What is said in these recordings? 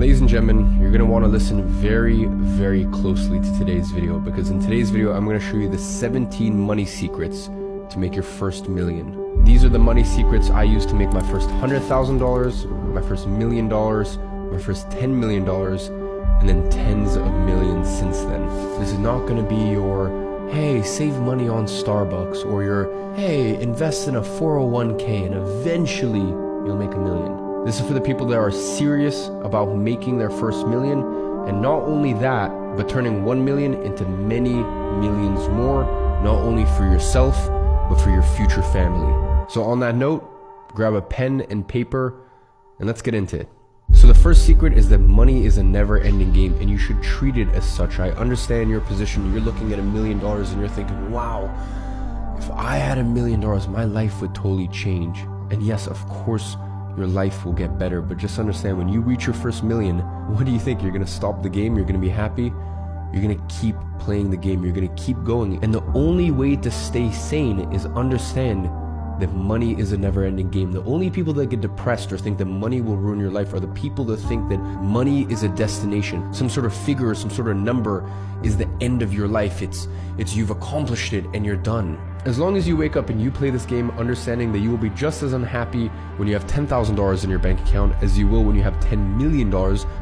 Ladies and gentlemen, you're going to want to listen very, very closely to today's video, because in today's video, I'm going to show you the 17 money secrets to make your first million. These are the money secrets I used to make my first $100,000, my first $1 million, my first $10 million, and then tens of millions since then. This is not going to be your, hey, save money on Starbucks, or your, hey, invest in a 401k and eventually you'll make $1 million. This is for the people that are serious about making their first million, and not only that, but turning 1 million into many millions more, not only for yourself, but for your future family. So on that note, grab a pen and paper and let's get into it. So the first secret is that money is a never-ending game and you should treat it as such. I understand your position. You're looking at $1 million and you're thinking, wow, if I had $1 million, my life would totally change. And yes, of course, your life will get better, but just understand, when you reach your first million, what do you think? You're gonna stop the game? You're gonna be happy? You're gonna keep playing the game. You're gonna keep going. And the only way to stay sane is understand that money is a never-ending game. The only people that get depressed or think that money will ruin your life are the people that think that money is a destination. Some sort of figure, some sort of number is the end of your life. It's you've accomplished it and you're done. As long as you wake up and you play this game understanding that you will be just as unhappy when you have $10,000 in your bank account as you will when you have $10 million,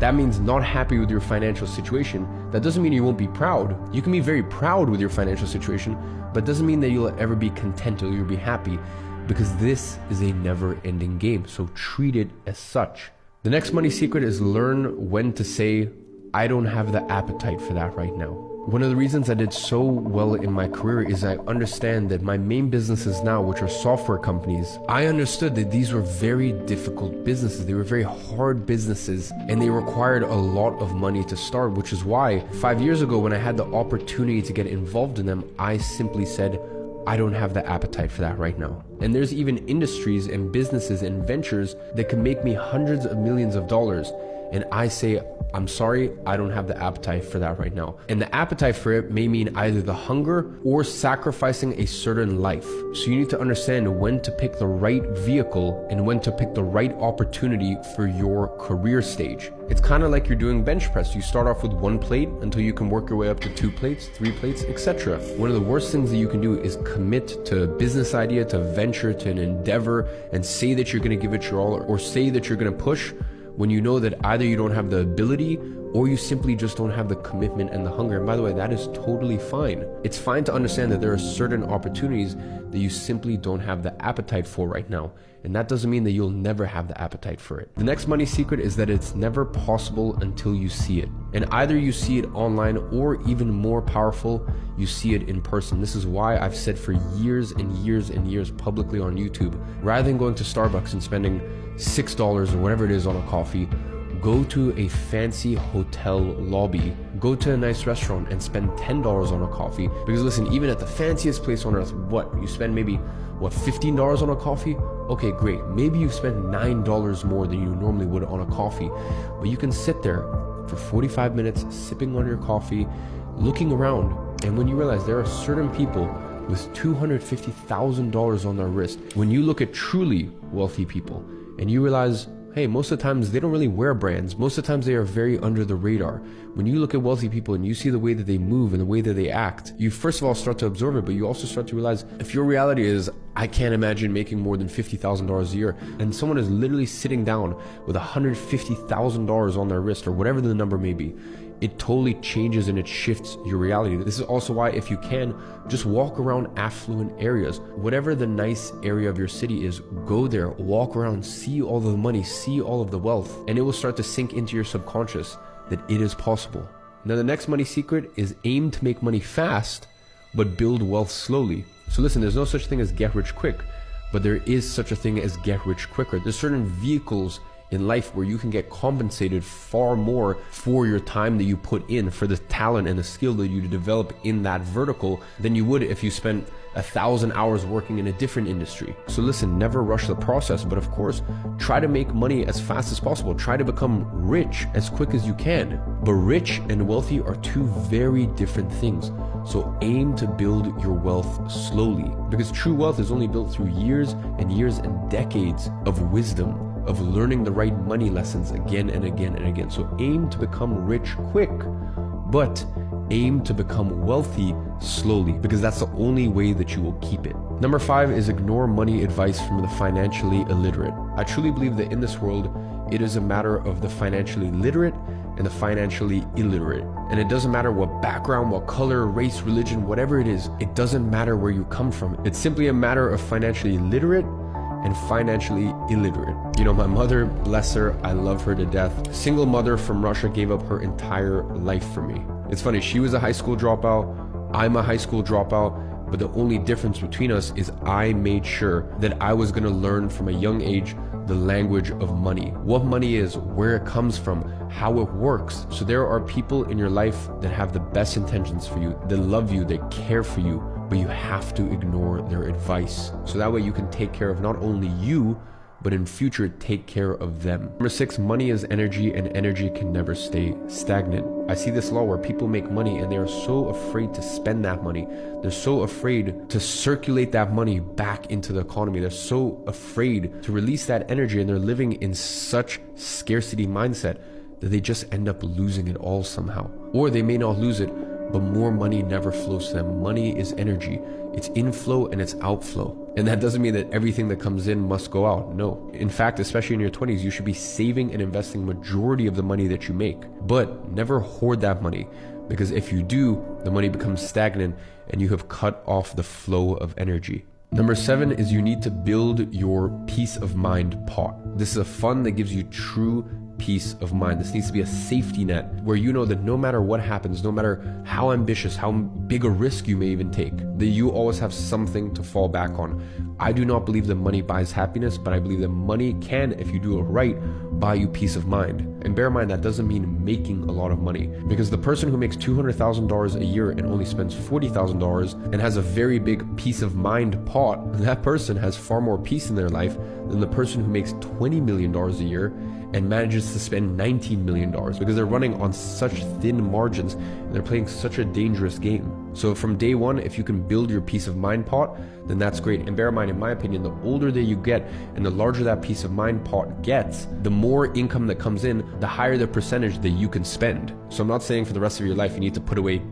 that means not happy with your financial situation. That doesn't mean you won't be proud. You can be very proud with your financial situation, but doesn't mean that you'll ever be content or you'll be happy, because this is a never-ending game. So treat it as such. The next money secret is learn when to say, I don't have the appetite for that right now. One of the reasons I did so well in my career is I understand that my main businesses now, which are software companies, I understood that these were very difficult businesses. They were very hard businesses and they required a lot of money to start, which is why 5 years ago when I had the opportunity to get involved in them, I simply said, I don't have the appetite for that right now. And there's even industries and businesses and ventures that can make me hundreds of millions of dollars. And I say, I'm sorry, I don't have the appetite for that right now. And the appetite for it may mean either the hunger or sacrificing a certain life. So you need to understand when to pick the right vehicle and when to pick the right opportunity for your career stage. It's kind of like you're doing bench press. You start off with 1 plate until you can work your way up to 2 plates, 3 plates, etc. One of the worst things that you can do is commit to a business idea, to venture, to an endeavor, and say that you're going to give it your all, or say that you're going to push, when you know that either you don't have the ability or you simply just don't have the commitment and the hunger. And by the way, that is totally fine. It's fine to understand that there are certain opportunities that you simply don't have the appetite for right now. And that doesn't mean that you'll never have the appetite for it. The next money secret is that it's never possible until you see it. And either you see it online or, even more powerful, you see it in person. This is why I've said for years and years and years publicly on YouTube, rather than going to Starbucks and spending $6 or whatever it is on a coffee, go to a fancy hotel lobby, go to a nice restaurant and spend $10 on a coffee. Because listen, even at the fanciest place on earth, you spend maybe, $15 on a coffee? Okay, great. Maybe you spend $9 more than you normally would on a coffee, but you can sit there for 45 minutes sipping on your coffee, looking around, and when you realize there are certain people with $250,000 on their wrist, when you look at truly wealthy people and you realize, hey, most of the times they don't really wear brands. Most of the times they are very under the radar. When you look at wealthy people and you see the way that they move and the way that they act, you first of all start to absorb it, but you also start to realize, if your reality is, I can't imagine making more than $50,000 a year, and someone is literally sitting down with $150,000 on their wrist, or whatever the number may be, it totally changes and it shifts your reality. This is also why, if you can, just walk around affluent areas. Whatever the nice area of your city is, go there, walk around, see all of the money, see all of the wealth, and it will start to sink into your subconscious that it is possible. Now, the next money secret is aim to make money fast, but build wealth slowly. So listen, there's no such thing as get rich quick, but there is such a thing as get rich quicker. There's certain vehicles in life where you can get compensated far more for your time that you put in, for the talent and the skill that you develop in that vertical, than you would if you spent 1,000 hours working in a different industry. So listen, never rush the process, but of course, try to make money as fast as possible. Try to become rich as quick as you can. But rich and wealthy are two very different things. So aim to build your wealth slowly, because true wealth is only built through years and years and decades of wisdom, of learning the right money lessons again and again and again. So aim to become rich quick, but aim to become wealthy slowly, because that's the only way that you will keep it. Number 5 is ignore money advice from the financially illiterate. I truly believe that in this world, it is a matter of the financially literate and the financially illiterate. And it doesn't matter what background, what color, race, religion, whatever it is, it doesn't matter where you come from. It's simply a matter of financially literate and financially illiterate. You know, my mother, bless her, I love her to death. Single mother from Russia, gave up her entire life for me. It's funny, she was a high school dropout, I'm a high school dropout, but the only difference between us is I made sure that I was gonna learn from a young age the language of money. What money is, where it comes from, how it works. So there are people in your life that have the best intentions for you, that love you, that care for you, but you have to ignore their advice. So that way you can take care of not only you, but in future, take care of them. Number 6, money is energy, and energy can never stay stagnant. I see this law where people make money and they are so afraid to spend that money. They're so afraid to circulate that money back into the economy. They're so afraid to release that energy, and they're living in such scarcity mindset that they just end up losing it all somehow. Or they may not lose it, but more money never flows to them. Money is energy. It's inflow and it's outflow. And that doesn't mean that everything that comes in must go out. No. In fact, especially in your 20s, you should be saving and investing majority of the money that you make. But never hoard that money, because if you do, the money becomes stagnant and you have cut off the flow of energy. Number 7 is you need to build your peace of mind pot. This is a fund that gives you true peace of mind. This needs to be a safety net where you know that no matter what happens, no matter how ambitious, how big a risk you may even take, that you always have something to fall back on. I do not believe that money buys happiness, but I believe that money can, if you do it right, buy you peace of mind. And bear in mind, that doesn't mean making a lot of money, because the person who makes $200,000 a year and only spends $40,000 and has a very big peace of mind pot, that person has far more peace in their life than the person who makes $20 million a year and manages to spend $19 million, because they're running on such thin margins and they're playing such a dangerous game. So from day one, if you can build your peace of mind pot, then that's great. And bear in mind, in my opinion, the older that you get and the larger that peace of mind pot gets, the more income that comes in, the higher the percentage that you can spend. So I'm not saying for the rest of your life you need to put away,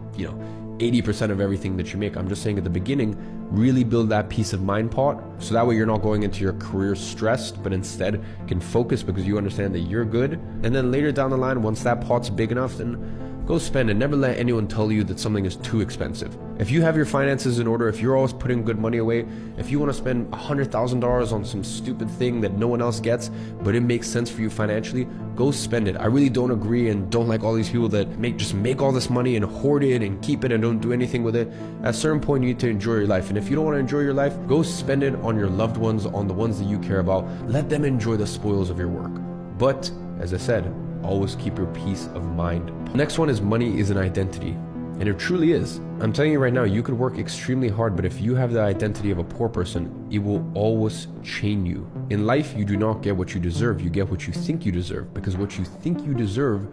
80% of everything that you make. I'm just saying at the beginning, really build that peace of mind pot, so that way you're not going into your career stressed, but instead can focus because you understand that you're good. And then later down the line, once that pot's big enough, then go spend, and never let anyone tell you that something is too expensive. If you have your finances in order, if you're always putting good money away, if you want to spend $100,000 on some stupid thing that no one else gets, but it makes sense for you financially, go spend it. I really don't agree and don't like all these people that just make all this money and hoard it and keep it and don't do anything with it. At a certain point, you need to enjoy your life. And if you don't want to enjoy your life, go spend it on your loved ones, on the ones that you care about. Let them enjoy the spoils of your work. But, as I said, always keep your peace of mind. Next one is money is an identity. And it truly is. I'm telling you right now, you could work extremely hard, but if you have the identity of a poor person, it will always chain you. In life, you do not get what you deserve, you get what you think you deserve, because what you think you deserve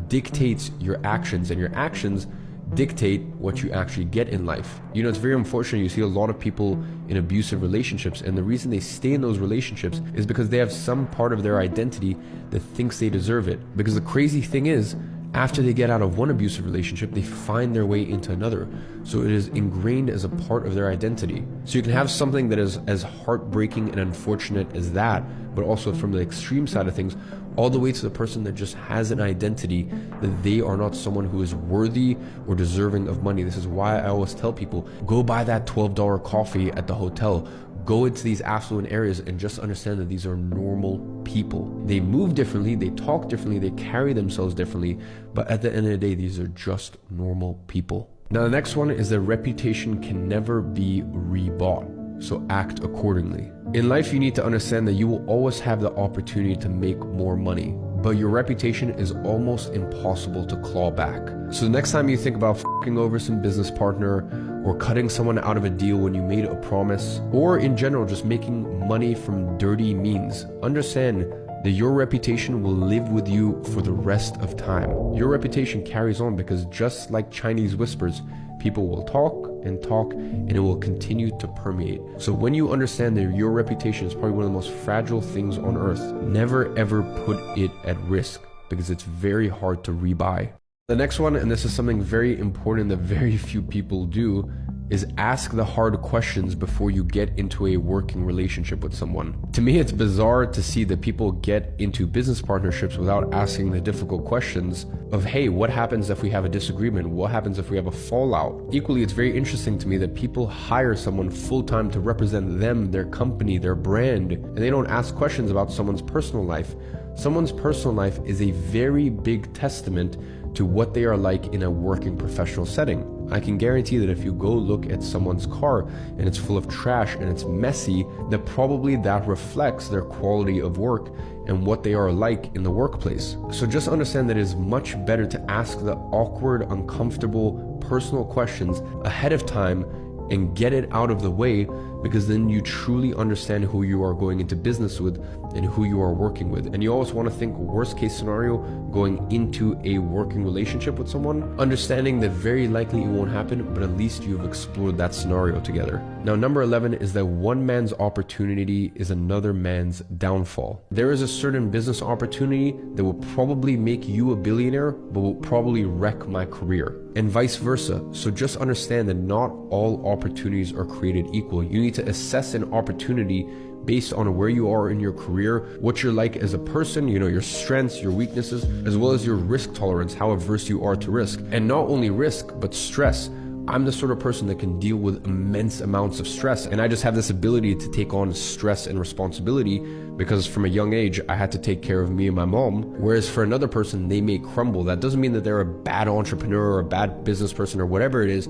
dictates your actions, and your actions dictate what you actually get in life. It's very unfortunate. You see a lot of people in abusive relationships, and the reason they stay in those relationships is because they have some part of their identity that thinks they deserve it. Because the crazy thing is, after they get out of one abusive relationship, they find their way into another. So it is ingrained as a part of their identity. So you can have something that is as heartbreaking and unfortunate as that, but also from the extreme side of things, all the way to the person that just has an identity that they are not someone who is worthy or deserving of money. This is why I always tell people, go buy that $12 coffee at the hotel. Go into these affluent areas and just understand that these are normal people. They move differently, they talk differently, they carry themselves differently, but at the end of the day, these are just normal people. Now, the next one is that reputation can never be rebought, so act accordingly. In life, you need to understand that you will always have the opportunity to make more money, but your reputation is almost impossible to claw back. So the next time you think about f***ing over some business partner, or cutting someone out of a deal when you made a promise, or in general just making money from dirty means, understand that your reputation will live with you for the rest of time. Your reputation carries on, because just like Chinese whispers, people will talk, and talk, and it will continue to permeate. So when you understand that your reputation is probably one of the most fragile things on earth, never ever put it at risk, because it's very hard to rebuy. The next one, and this is something very important that very few people do, is ask the hard questions before you get into a working relationship with someone. To me, it's bizarre to see that people get into business partnerships without asking the difficult questions of, hey, what happens if we have a disagreement? What happens if we have a fallout? Equally, it's very interesting to me that people hire someone full-time to represent them, their company, their brand, and they don't ask questions about someone's personal life. Someone's personal life is a very big testament to what they are like in a working professional setting. I can guarantee that if you go look at someone's car and it's full of trash and it's messy, that probably that reflects their quality of work and what they are like in the workplace. So just understand that it is much better to ask the awkward, uncomfortable, personal questions ahead of time and get it out of the way, because then you truly understand who you are going into business with and who you are working with. And you always want to think worst case scenario going into a working relationship with someone, understanding that very likely it won't happen, but at least you've explored that scenario together. Now, number 11 is that one man's opportunity is another man's downfall. There is a certain business opportunity that will probably make you a billionaire, but will probably wreck my career, and vice versa. So just understand that not all opportunities are created equal. You need to assess an opportunity based on where you are in your career, what you're like as a person, your strengths, your weaknesses, as well as your risk tolerance, how averse you are to risk. And not only risk, but stress. I'm the sort of person that can deal with immense amounts of stress, and I just have this ability to take on stress and responsibility because from a young age I had to take care of me and my mom. Whereas for another person, they may crumble. That doesn't mean that they're a bad entrepreneur or a bad business person or whatever it is.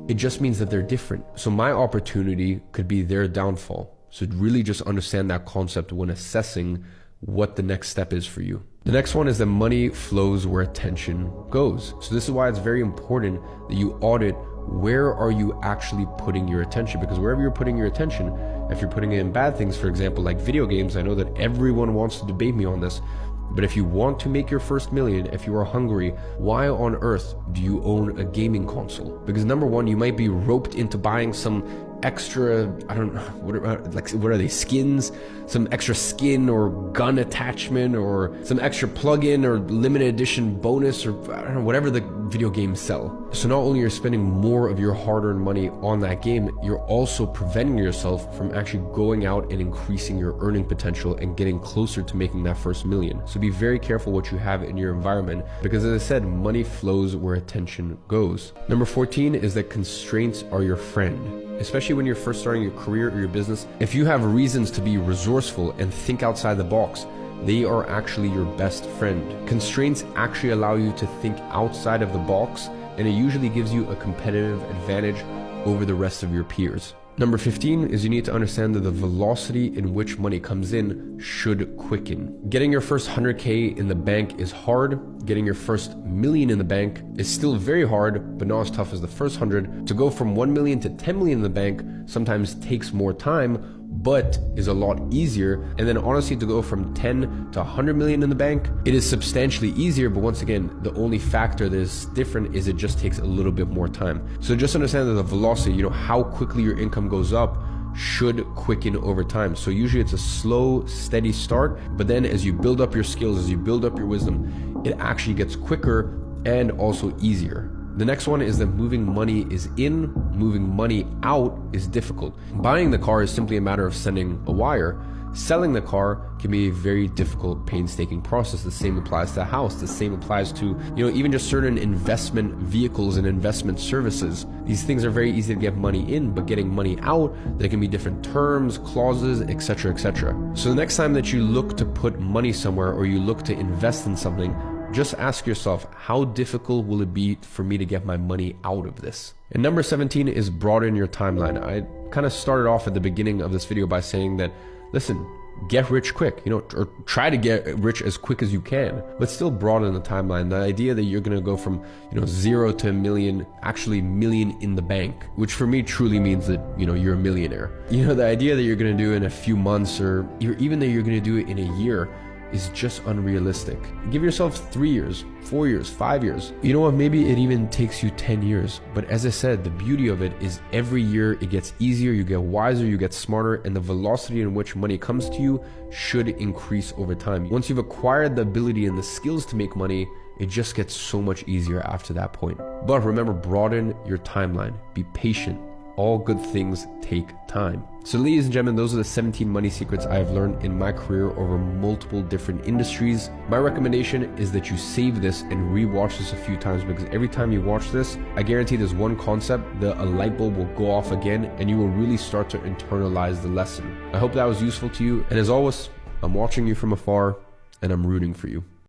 It just means that they're different. So my opportunity could be their downfall. So really just understand that concept when assessing what the next step is for you. The next one is that money flows where attention goes. So this is why it's very important that you audit where are you actually putting your attention, because wherever you're putting your attention, if you're putting it in bad things, for example, like video games, I know that everyone wants to debate me on this, but if you want to make your first million, if you are hungry, why on earth do you own a gaming console? Because number one, you might be roped into buying some extra, I don't know, what are they, skins? Some extra skin or gun attachment or some extra plug-in or limited edition bonus, or I don't know, whatever the video games sell. So not only are you spending more of your hard-earned money on that game, you're also preventing yourself from actually going out and increasing your earning potential and getting closer to making that first million. So be very careful what you have in your environment, because as I said, money flows where attention goes. Number 14 is that constraints are your friend. Especially when you're first starting your career or your business, if you have reasons to be resourceful and think outside the box, they are actually your best friend. Constraints actually allow you to think outside of the box, and it usually gives you a competitive advantage over the rest of your peers. Number 15 is you need to understand that the velocity in which money comes in should quicken. Getting your first 100K in the bank is hard. Getting your first million in the bank is still very hard, but not as tough as the first 100. To go from 1 million to 10 million in the bank sometimes takes more time, but is a lot easier. And then honestly, to go from 10 to 100 million in the bank, it is substantially easier. But once again, the only factor that is different is it just takes a little bit more time. So just understand that the velocity, how quickly your income goes up, should quicken over time. So usually it's a slow, steady start, but then as you build up your skills, as you build up your wisdom, it actually gets quicker and also easier. The next one is that moving money is in, moving money out is difficult. Buying the car is simply a matter of sending a wire. Selling the car can be a very difficult, painstaking process. The same applies to a house. The same applies to, even just certain investment vehicles and investment services. These things are very easy to get money in, but getting money out, there can be different terms, clauses, etc., etc. So the next time that you look to put money somewhere or you look to invest in something, just ask yourself, how difficult will it be for me to get my money out of this? And number 17 is broaden your timeline. I kind of started off at the beginning of this video by saying that, listen, get rich quick, or try to get rich as quick as you can, but still broaden the timeline. The idea that you're going to go from, 0 to a million, actually million in the bank, which for me truly means that, you're a millionaire. The idea that you're going to do it in a few months, or even that you're going to do it in a year, is just unrealistic. Give yourself 3 years, 4 years, 5 years. You know what, maybe it even takes you 10 years. But as I said, the beauty of it is every year it gets easier, you get wiser, you get smarter, and the velocity in which money comes to you should increase over time. Once you've acquired the ability and the skills to make money, it just gets so much easier after that point. But remember, broaden your timeline. Be patient. All good things take time. So ladies and gentlemen, those are the 17 money secrets I have learned in my career over multiple different industries. My recommendation is that you save this and rewatch this a few times, because every time you watch this, I guarantee there's one concept, a light bulb will go off again and you will really start to internalize the lesson. I hope that was useful to you. And as always, I'm watching you from afar and I'm rooting for you.